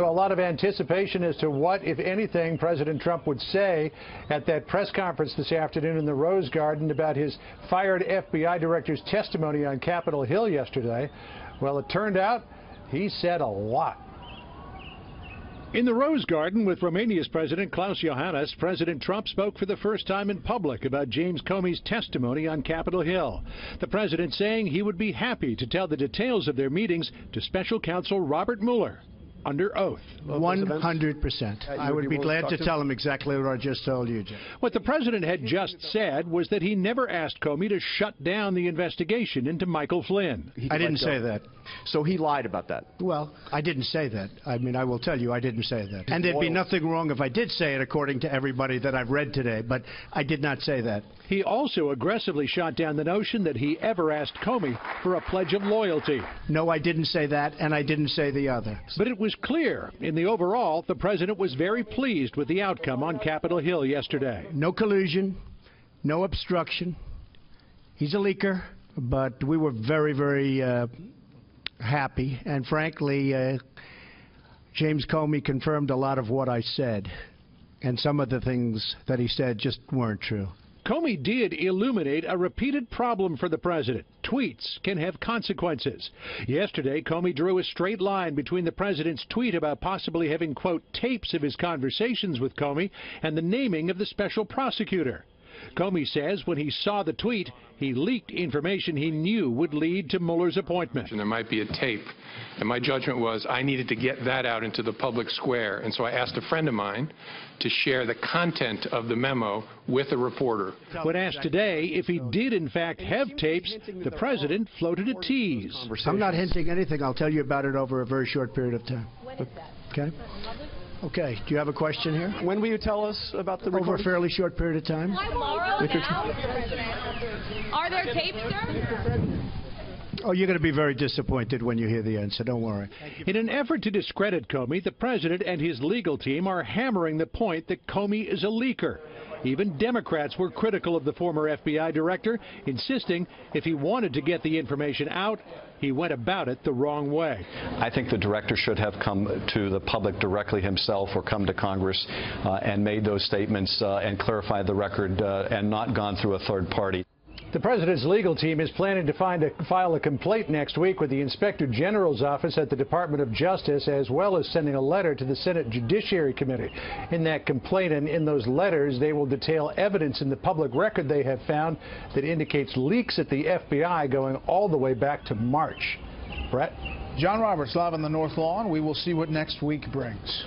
A lot of anticipation as to what, if anything, President Trump would say at that press conference this afternoon in the Rose Garden about his fired FBI director's testimony on Capitol Hill yesterday. Well, it turned out he said a lot. In the Rose Garden with Romania's President Klaus Iohannis, President Trump spoke for the first time in public about James Comey's testimony on Capitol Hill. The president saying he would be happy to tell the details of their meetings to Special Counsel Robert Mueller under oath. 100%. I would be glad to tell him exactly what I just told you, Jim. What the president had just said was that he never asked Comey to shut down the investigation into Michael Flynn. I didn't say that. So he lied about that. Well, I didn't say that. I mean, I will tell you I didn't say that. And there'd be nothing wrong if I did say it, according to everybody that I've read today, but I did not say that. He also aggressively shot down the notion that he ever asked Comey for a pledge of loyalty. No, I didn't say that, and I didn't say the other. But it was clear, in the overall, the president was very pleased with the outcome on Capitol Hill yesterday. No collusion, no obstruction. He's a leaker, but we were very, very happy. And frankly, James Comey confirmed a lot of what I said. And some of the things that he said just weren't true. Comey did illuminate a repeated problem for the president. Tweets can have consequences. Yesterday, Comey drew a straight line between the president's tweet about possibly having, quote, tapes of his conversations with Comey and the naming of the special prosecutor. Comey says when he saw the tweet, he leaked information he knew would lead to Mueller's appointment. And there might be a tape. And my judgment was I needed to get that out into the public square. And so I asked a friend of mine to share the content of the memo with a reporter. When asked today if he did in fact have tapes, the president floated a tease. I'm not hinting anything. I'll tell you about it over a very short period of time. Okay? Okay. Do you have a question here? When will you tell us about the recording? Over a fairly short period of time. Tomorrow, Are there tapes, sir? Oh, you're going to be very disappointed when you hear the answer. Don't worry. In an effort to discredit Comey, the president and his legal team are hammering the point that Comey is a leaker. Even Democrats were critical of the former FBI director, insisting if he wanted to get the information out, he went about it the wrong way. I think the director should have come to the public directly himself or come to Congress and made those statements and clarified the record and not gone through a third party. The president's legal team is planning to file a complaint next week with the Inspector General's office at the Department of Justice, as well as sending a letter to the Senate Judiciary Committee. In that complaint and in those letters, they will detail evidence in the public record they have found that indicates leaks at the FBI going all the way back to March. Brett? John Roberts live on the North Lawn. We will see what next week brings.